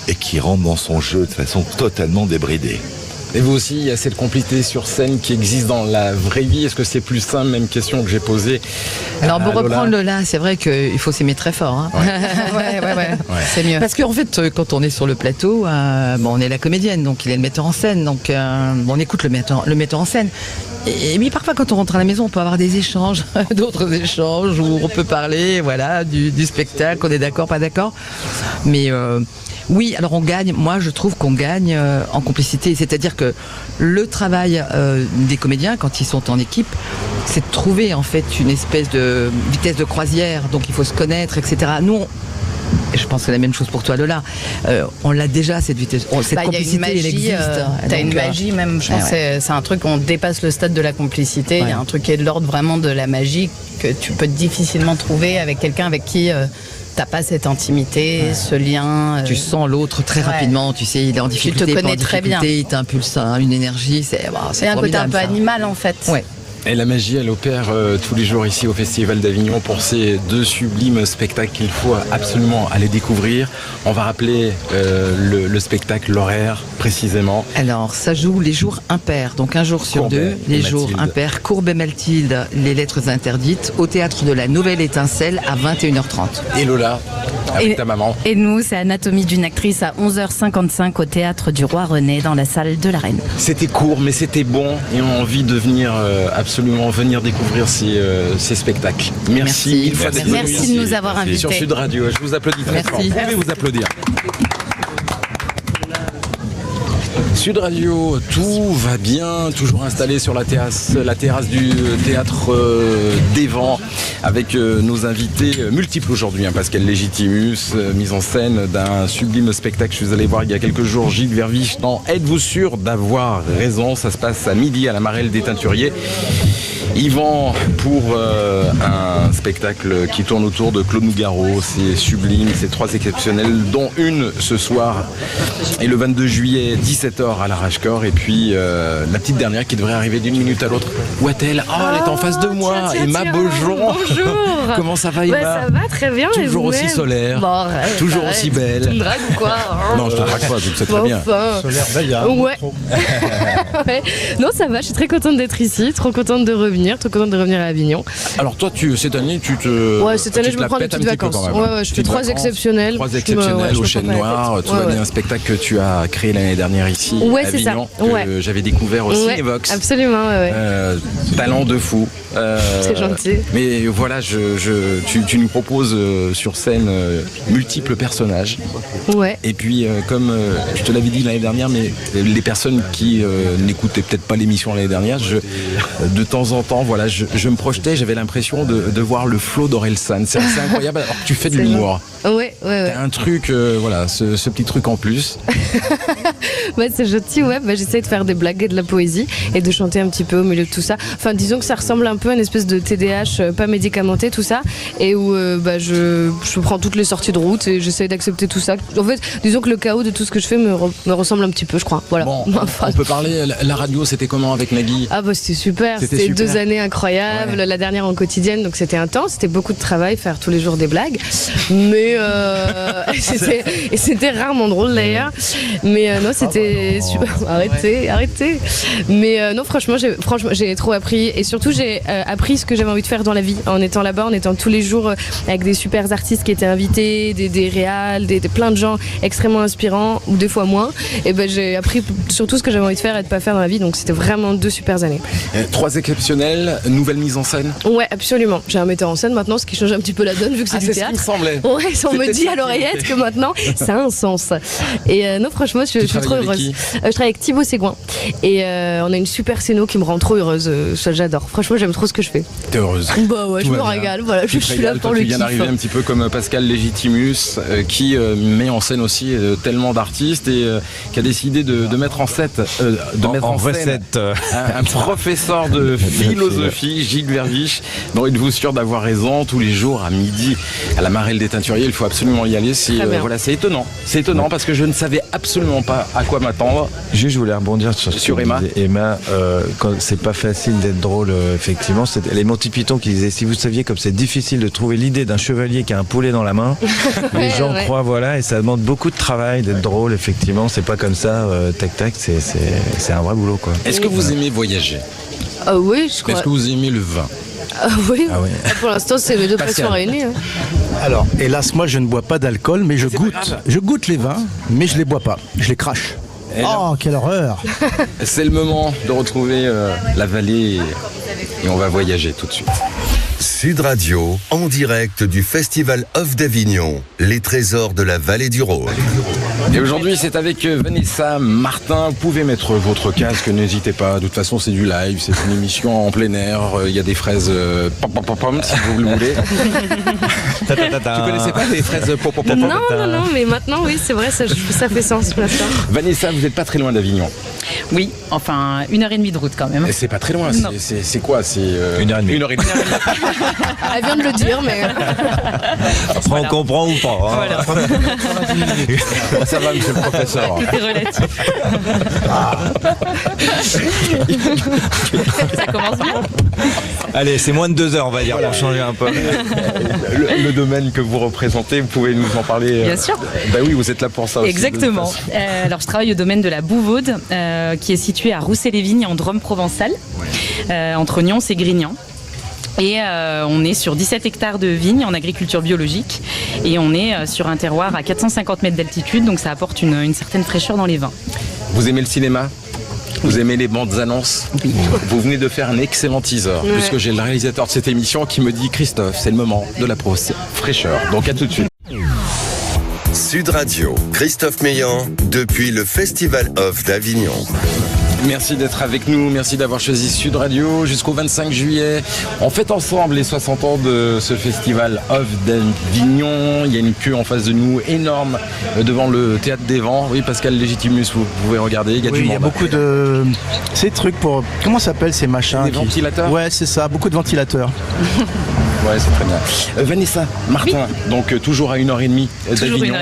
et qui rentre dans son jeu de façon totalement débridée. Et vous aussi, il y a cette complicité sur scène qui existe dans la vraie vie. Est-ce que c'est plus simple? Même question que j'ai posée. Alors pour reprendre Lola, c'est vrai qu'il faut s'aimer très fort. Hein. Ouais. C'est mieux. Parce qu'en fait, quand on est sur le plateau, on est la comédienne, donc il est le metteur en scène, donc on écoute le metteur en scène. Et oui, parfois quand on rentre à la maison, on peut avoir des échanges, d'autres échanges où on peut parler, voilà, du spectacle, on est d'accord, pas d'accord. Mais oui, alors on gagne. Moi, je trouve qu'on gagne en complicité. C'est-à-dire que le travail des comédiens, quand ils sont en équipe, c'est de trouver en fait une espèce de vitesse de croisière. Donc il faut se connaître, etc. Nous, je pense que c'est la même chose pour toi, Lola. On l'a déjà, cette vitesse. Cette complicité, magie, elle existe. T'as une magie même, je pense que c'est un truc, on dépasse le stade de la complicité. Il y a un truc qui est de l'ordre vraiment de la magie que tu peux difficilement trouver avec quelqu'un avec qui t'as pas cette intimité, ce lien. Tu sens l'autre très rapidement, tu sais, il est en difficulté. Tu te connais très bien. Il t'impulse une énergie. C'est un côté un peu animal en fait. Ouais. Et la magie, elle opère tous les jours ici au Festival d'Avignon pour ces 2 sublimes spectacles qu'il faut absolument aller découvrir. On va rappeler le spectacle, l'horaire précisément. Alors, ça joue les jours impairs, donc un jour sur Courbet 2, les jours impairs. Courbet Mathilde, les lettres interdites, au théâtre de la Nouvelle Étincelle à 21h30. Et Lola, avec ta maman. Et nous, c'est Anatomie d'une actrice à 11h55 au théâtre du Roi René dans la salle de la Reine. C'était court, mais c'était bon et on a envie de venir absolument venir découvrir ces spectacles. Merci. Merci de nous avoir invités. Sur Sud Radio, je vous applaudis très fort. Vous pouvez vous applaudir. Sud Radio, tout va bien, toujours installé sur la terrasse du théâtre des Vents, avec nos invités multiples aujourd'hui. Pascal Légitimus, mise en scène d'un sublime spectacle. Je suis allé voir il y a quelques jours Gilles Verviche dans Êtes-vous sûr d'avoir raison? Ça se passe à midi à la Marelle des Teinturiers. Yvan pour un spectacle qui tourne autour de Claude Nougaro. C'est sublime, c'est 3 exceptionnels, dont une ce soir. Et le 22 juillet, 17h à l'Arrache-Cœur. Et puis la petite dernière qui devrait arriver d'une minute à l'autre. Où est-elle? Elle est en face de moi. Emma Beaujon. Bonjour. Comment ça va, Emma? Ça va très bien. Toujours aussi solaire. Toujours aussi belle. Tu me dragues ou quoi? Non, je te drague pas, je le sais très bien. Solaire, Daya. Ouais. Non, ça va, je suis très contente d'être ici, trop contente de revenir à Avignon. Alors toi, cette année, cette année, je me prends des petites vacances. Je fais 3 exceptionnels. 3 exceptionnels au Chêne Noir. Tu vois bien un spectacle que tu as créé l'année dernière ici à Avignon, que j'avais découvert au Cinévox. Absolument, Talent de fou. C'est gentil. Mais voilà, tu nous proposes sur scène multiples personnages. Ouais. Et puis, comme je te l'avais dit l'année dernière, mais les personnes qui n'écoutaient peut-être pas l'émission l'année dernière, de temps en temps, voilà, je me projetais, j'avais l'impression de voir le flot d'Orelsan. C'est assez incroyable, alors que tu fais de l'humour. Ouais. T'as un truc, ce petit truc en plus. C'est gentil, j'essaie de faire des blagues et de la poésie et de chanter un petit peu au milieu de tout ça. Enfin, disons que ça ressemble un peu à une espèce de TDAH pas médicamenté, tout ça, et où je prends toutes les sorties de route et j'essaie d'accepter tout ça. En fait, disons que le chaos de tout ce que je fais me ressemble un petit peu, je crois. Voilà. Bon, on peut parler, la radio, c'était comment avec Nagui? C'était super, c'était 2 années incroyables, la dernière en quotidienne, donc c'était intense, c'était beaucoup de travail, faire tous les jours des blagues, mais c'était rarement drôle d'ailleurs, mais non, c'était super. Arrêtez. Mais non, franchement, j'ai trop appris, et surtout j'ai appris ce que j'avais envie de faire dans la vie en étant là-bas, en étant tous les jours avec des super artistes qui étaient invités, des réals, plein de gens extrêmement inspirants, ou des fois moins, et j'ai appris surtout ce que j'avais envie de faire et de pas faire dans la vie, donc c'était vraiment 2 super années. 3 exceptionnels, nouvelle mise en scène? Ouais, absolument. J'ai un metteur en scène maintenant, ce qui change un petit peu la donne vu que c'est du théâtre. C'est ce qui me semblait. Ouais, on me dit à l'oreillette que maintenant ça a un sens. Et non, franchement, je suis trop heureuse. Je travaille avec Thibaut Ségouin et on a une super scéno qui me rend trop heureuse. Ça, j'adore. Franchement, j'aime trop ce que je fais. T'es heureuse? Je me régale. Voilà, je suis là pour le kiff. Tu viens d'arriver un petit peu comme Pascal Légitimus qui met en scène aussi tellement d'artistes et qui a décidé de mettre en scène un professeur de philosophie, Gilles Verviche, dont êtes-vous sûr d'avoir raison, tous les jours à midi à la Marelle des Teinturiers. Il faut absolument y aller. C'est étonnant. C'est étonnant parce que je ne savais absolument pas à quoi m'attendre. Juste, je voulais rebondir sur Emma. Emma, c'est pas facile d'être drôle, effectivement. C'est les Monty Python qui disaient, si vous saviez comme c'est difficile de trouver l'idée d'un chevalier qui a un poulet dans la main, les gens croient, voilà, et ça demande beaucoup de travail d'être drôle, effectivement. C'est pas comme ça, tac, c'est un vrai boulot, quoi. Est-ce que vous aimez voyager? Oui, je crois. Est-ce que vous aimez le vin? Oui. Ah oui. Pour l'instant, c'est mes deux passions réunies. Hein. Alors, hélas, moi, je ne bois pas d'alcool, mais je goûte. Je goûte les vins, mais je les bois pas. Je les crache. Oh, quelle horreur! C'est le moment de retrouver la vallée et on va voyager tout de suite. Sud Radio, en direct du Festival Off d'Avignon, les trésors de la vallée du Rhône. Et aujourd'hui, c'est avec Vanessa Martin. Vous pouvez mettre votre casque, n'hésitez pas. De toute façon, c'est du live, c'est une émission en plein air. Il y a des fraises pom, si vous le voulez. Tu connaissais pas les fraises pom? Non, mais maintenant, oui, c'est vrai, ça fait sens maintenant. Vanessa, vous n'êtes pas très loin d'Avignon. Oui, enfin 1h30 de route quand même. Et c'est pas très loin, c'est quoi? C'est 1h30. 1h30. Elle vient de le dire, mais. Après, on comprend ou pas. Hein. Voilà. Ça va, monsieur le professeur. C'est relatif. Ça commence bien. Allez, c'est moins de 2 heures, on va dire, pour changer un peu. Le domaine que vous représentez, vous pouvez nous en parler? Bien sûr. Bah oui, vous êtes là pour ça aussi. Exactement. Alors, je travaille au domaine de la Bouvaude, qui est située à Rousset-les-Vignes, en Drôme provençal, entre Nyons et Grignan. Et on est sur 17 hectares de vignes en agriculture biologique et on est sur un terroir à 450 mètres d'altitude, donc ça apporte une certaine fraîcheur dans les vins. Vous aimez le cinéma? Vous aimez les bandes annonces? Oui. Vous venez de faire un excellent teaser, puisque j'ai le réalisateur de cette émission qui me dit: Christophe, c'est le moment de la fraîcheur. Donc à tout de suite. Sud Radio, Christophe Meillan, depuis le Festival Off d'Avignon. Merci d'être avec nous, merci d'avoir choisi Sud Radio jusqu'au 25 juillet. On fête ensemble les 60 ans de ce festival Off d'Avignon. Il y a une queue en face de nous énorme devant le Théâtre des Vents. Oui, Pascal Légitimus, vous pouvez regarder, il y a du monde. Il y a beaucoup de... Ces trucs pour... Comment ça s'appelle ces machins? Des ventilateurs? Ouais, c'est ça, beaucoup de ventilateurs. Ouais, c'est très bien. Vanessa Martin, donc toujours à 1h30 d'Avignon,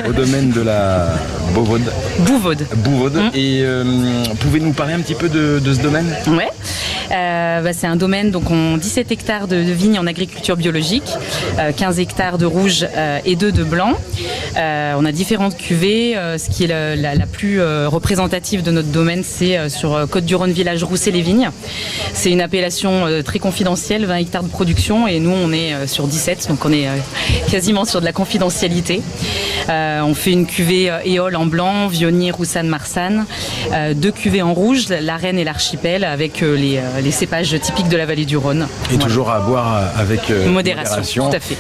au domaine de la Bouvaude. Et pouvez-nous nous parler un petit peu de ce domaine? Ouais. C'est un domaine, donc on 17 hectares de vignes en agriculture biologique, 15 hectares de rouge et 2 de blanc. On a différentes cuvées. Ce qui est la plus représentative de notre domaine, c'est sur Côte-du-Rhône, village Rousset-les-Vignes. C'est une appellation très confidentielle, 20 hectares de production, et nous on est sur 17, donc on est quasiment sur de la confidentialité. On fait une cuvée éole en blanc, Vionnier, Roussanne, Marsanne, 2 cuvées en rouge, la Reine et l'Archipel, avec les cépages typiques de la vallée du Rhône. Et toujours à boire avec modération. Tout à fait.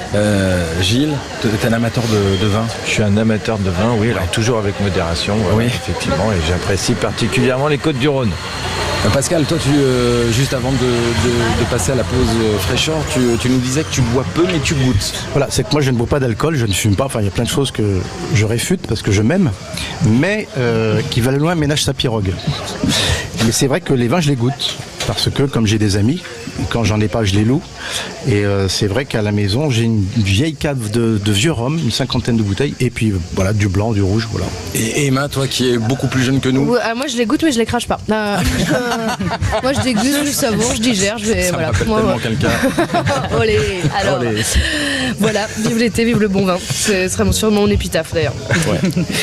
Gilles, tu es un amateur de vin? Je suis un amateur de vin, oui, alors toujours avec modération, oui, effectivement, et j'apprécie particulièrement les Côtes-du-Rhône. Pascal, toi, juste avant de passer à la pause fraîcheur, tu nous disais que tu bois peu, mais tu goûtes. Voilà, c'est que moi je ne bois pas d'alcool, je ne fume pas, enfin il y a plein de choses que je réfute parce que je m'aime, mais qui va loin ménage sa pirogue. Mais c'est vrai que les vins, je les goûte, parce que comme j'ai des amis, quand j'en ai pas, je les loue. Et c'est vrai qu'à la maison, j'ai une vieille cave de vieux rhum, une 50aine de bouteilles, et puis voilà, du blanc, du rouge, voilà. Et Emma, toi qui es beaucoup plus jeune que nous? Moi je les goûte, mais je les crache pas. Moi je déguste, je savoure, je digère, je vais. Ça voilà. m'appelle tellement quelqu'un. Olé. Alors, voilà, vive l'été, vive le bon vin. Ce sera sûrement mon épitaphe d'ailleurs. Ouais.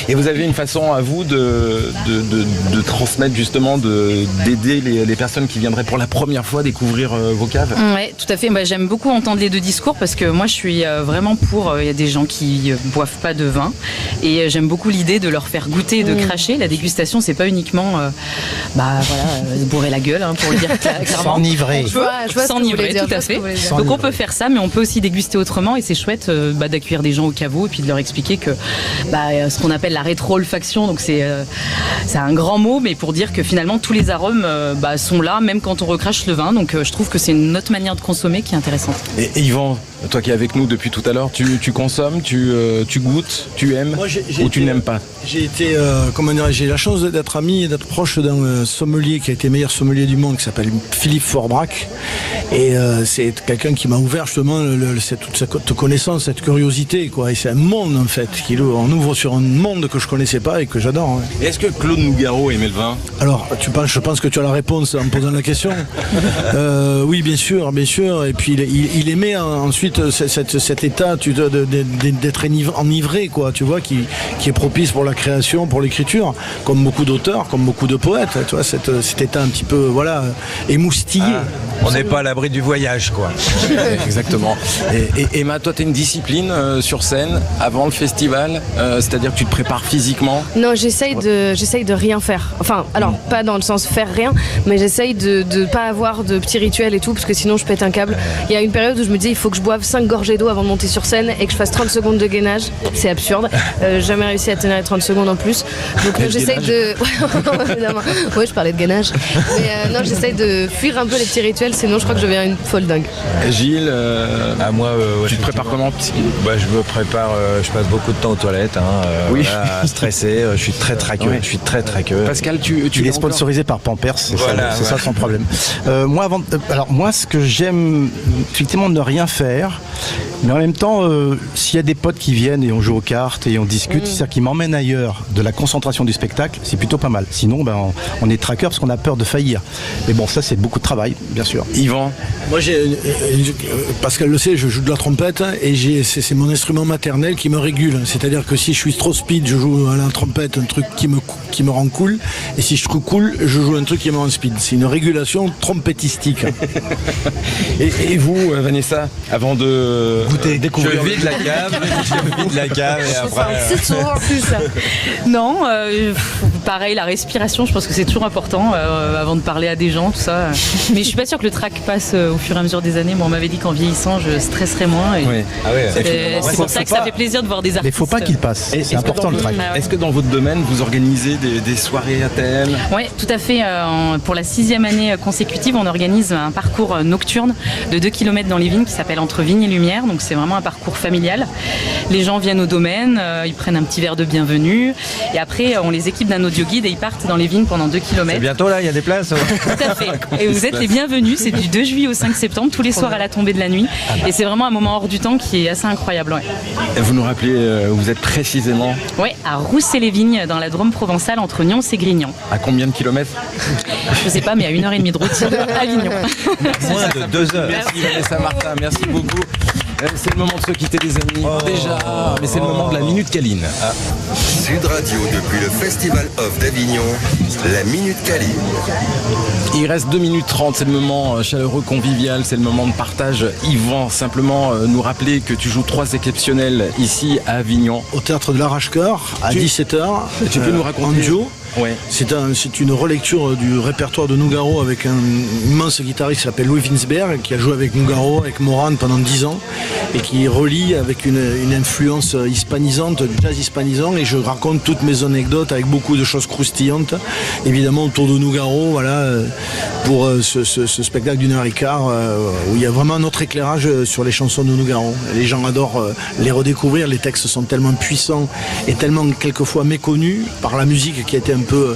Et vous avez une façon à vous de transmettre justement, d'aider les personnes qui viendraient pour la première fois découvrir vos caves? Oui, tout à fait. J'aime beaucoup entendre les deux discours parce que moi je suis vraiment pour. Il y a des gens qui boivent pas de vin et j'aime beaucoup l'idée de leur faire goûter, de cracher. La dégustation, c'est pas uniquement se bourrer la gueule, pour le dire clairement. S'enivrer. Je vois s'enivrer, tout à fait. Donc on peut faire ça, mais on peut aussi déguster autrement et c'est chouette d'accueillir des gens au caveau et puis de leur expliquer que ce qu'on appelle la rétro-olfaction, donc c'est un grand mot, mais pour dire que finalement tous les arômes sont là, même quand on recrache le vin. Donc je trouve que c'est une autre manière de consommer qui est intéressante. Et Yvan, toi qui es avec nous depuis tout à l'heure, tu consommes, tu goûtes, tu aimes ou tu n'aimes pas? J'ai été, j'ai la chance d'être ami et d'être proche d'un sommelier qui a été meilleur sommelier du monde, qui s'appelle Philippe Forbrac. Et c'est quelqu'un qui m'a ouvert justement toute cette connaissance, cette curiosité, quoi. Et c'est un monde en fait, on ouvre sur un monde que je connaissais pas et que j'adore. Ouais. Et est-ce que Claude Nougaro aimait le vin? Alors, je pense que tu as la réponse en posant la question. Oui, bien sûr. Et puis il aimait ensuite cet état d'être enivré, quoi. Tu vois, qui est propice pour la création, pour l'écriture, comme beaucoup d'auteurs, comme beaucoup de poètes. Tu vois, cet état un petit peu, émoustillé. On n'est pas à l'abri du voyage, quoi. Exactement. Et Emma, toi, tu as une discipline sur scène avant le festival, c'est-à-dire que tu te prépares physiquement? Non, j'essaye de rien faire. Enfin, alors, pas dans le sens faire rien, mais j'essaye de pas avoir de petits rituels et tout, parce que sinon je pète un câble. Il y a une période où je me disais, il faut que je boive 5 gorgées d'eau avant de monter sur scène et que je fasse 30 secondes de gainage. C'est absurde. Jamais réussi à tenir les 30 secondes en plus. Donc j'essaye de... Ouais, je parlais de gainage. Mais non, j'essaye de fuir un peu les petits rituels, sinon je crois que je deviens une folle dingue. Gilles, moi, tu te prépares comment? Je me prépare, je passe beaucoup de temps aux toilettes, oui. Stressé, je suis très traqueux. Ouais. Je suis très traqueux. Pascal, il est sponsorisé par Pampers, c'est ça son problème. Ouais. Moi, ce que j'aime, effectivement, ne rien faire, mais en même temps, s'il y a des potes qui viennent et on joue aux cartes et on discute, c'est-à-dire qu'ils m'emmènent ailleurs de la concentration du spectacle, c'est plutôt pas mal. Sinon, on est traqueur parce qu'on a peur de faillir. Mais bon, ça, c'est beaucoup de travail, bien sûr. Yvan? Moi, Pascal le sait, je joue de la trompette et c'est mon instrument maternel qui me régule. C'est-à-dire que si je suis trop speed, je joue à la trompette un truc qui me rend cool, et si je suis cool, je joue un truc qui me rend speed. C'est une régulation trompettistique. Et vous, Vanessa, avant de découvrir... Je vide la cave et après... Non, pareil, la respiration, je pense que c'est toujours important avant de parler à des gens, tout ça. Mais je suis pas sûre que le trac passe au fur et à mesure des années. Moi, on m'avait dit qu'en vieillissant, je stresserais moins. Et oui. C'est pour ça que ça fait plaisir de voir des artistes. Mais il ne faut pas qu'il passe. C'est important le trac. Est-ce que dans votre domaine, vous organisez des soirées à thème? Oui, tout à fait. Pour la 6e année consécutive, on organise un parcours nocturne de 2 km dans les vignes qui s'appelle Entre Vignes et Lumière. Donc c'est vraiment un parcours familial. Les gens viennent au domaine, ils prennent un petit verre de bienvenue et après on les équipe d'un audio-guide et ils partent dans les vignes pendant 2 km. C'est bientôt là, il y a des places. Tout à fait. Et vous êtes les bienvenus. C'est du 2 juillet au 5 septembre, tous les soirs à la tombée de la nuit. Et c'est vraiment un moment hors du temps qui est assez incroyable. Ouais. Vous nous rappelez où vous êtes précisément? Oui, à Roussé-les-Vignes, dans la Drôme provençale, entre Nyons et Grignan. À combien de kilomètres? Je sais pas, mais à 1h30 de route à Avignon. Moins de 2 heures. Merci Vanessa Martin, merci beaucoup. C'est le moment de se quitter les amis. Déjà, mais c'est le moment de la Minute Caline. Sud Radio depuis le Festival Off d'Avignon, la Minute Caline. Il reste 2 minutes 30, c'est le moment chaleureux, convivial, c'est le moment de partage. Yvan, simplement nous rappeler que tu joues 3 exceptionnels ici à Avignon. Au Théâtre de l'Arrache-Cœur, à 17h. Tu peux nous raconter? En duo. Ouais. C'est une relecture du répertoire de Nougaro avec un immense guitariste qui s'appelle Louis Winsberg, qui a joué avec Nougaro, avec Moran pendant 10 ans et qui relie avec une influence hispanisante, jazz hispanisant, et je raconte toutes mes anecdotes avec beaucoup de choses croustillantes, évidemment autour de Nougaro, pour ce spectacle d'1h15 où il y a vraiment un autre éclairage sur les chansons de Nougaro. Les gens adorent les redécouvrir, les textes sont tellement puissants et tellement quelquefois méconnus par la musique qui a été un peu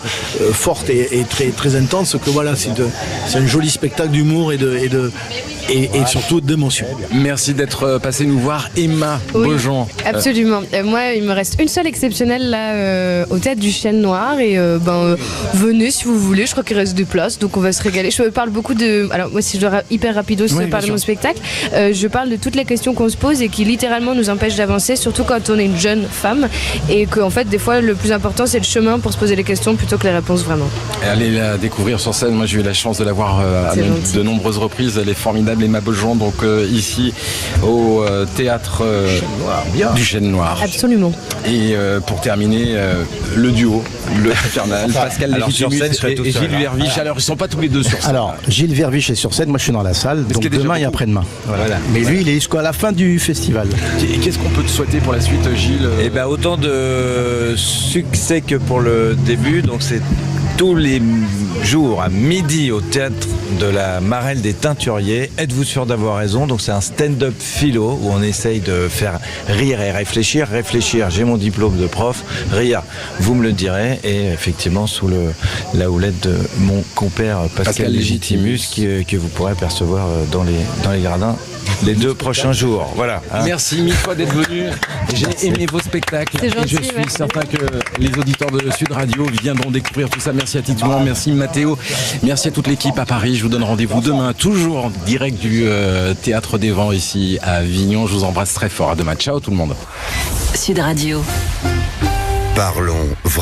forte et très, très intense, que c'est un joli spectacle d'humour et surtout d'émotion. Merci d'être passé nous voir, Emma Beaujean. Absolument. Moi, il me reste une seule exceptionnelle là au Théâtre du Chêne Noir et venez si vous voulez, je crois qu'il reste des places, donc on va se régaler. Je parle beaucoup de... Alors moi, si je dois hyper rapidos parler de mon spectacle, je parle de toutes les questions qu'on se pose et qui littéralement nous empêchent d'avancer, surtout quand on est une jeune femme, et qu'en fait des fois le plus important c'est le chemin pour se poser les questions plutôt que les réponses vraiment. Allez la découvrir sur scène. Moi j'ai eu la chance de la voir à de nombreuses reprises. Elle est formidable, Emma Beaujean, donc ici au Théâtre du Chêne Noir. Absolument. Et pour terminer, le duo, le infernal, Pascal Lévy-Muth et Gilles Verviche. Alors ils sont pas tous les deux sur scène. Alors Gilles Verviche est sur scène, moi je suis dans la salle, donc demain et après-demain. Voilà. Mais lui il est jusqu'à la fin du festival. Et qu'est-ce qu'on peut te souhaiter pour la suite, Gilles? Autant de succès que pour le début, donc c'est tous les jours à midi au théâtre de la Marelle des Teinturiers. Êtes-vous sûr d'avoir raison? Donc c'est un stand-up philo où on essaye de faire rire et réfléchir. Réfléchir, j'ai mon diplôme de prof. Rire, vous me le direz. Et effectivement sous la houlette de mon compère Pascal Légitimus que vous pourrez apercevoir dans les gradins les 2 prochains jours. Voilà. Merci mille fois d'être venu. J'ai aimé vos spectacles. C'est gentil, et je suis certain que les auditeurs de Sud Radio viendront découvrir tout ça. Merci à Titouan, merci Mathéo, merci à toute l'équipe à Paris. Je vous donne rendez-vous demain, toujours en direct du Théâtre des Vents ici à Avignon. Je vous embrasse très fort. À demain. Ciao tout le monde. Sud Radio. Parlons vrai.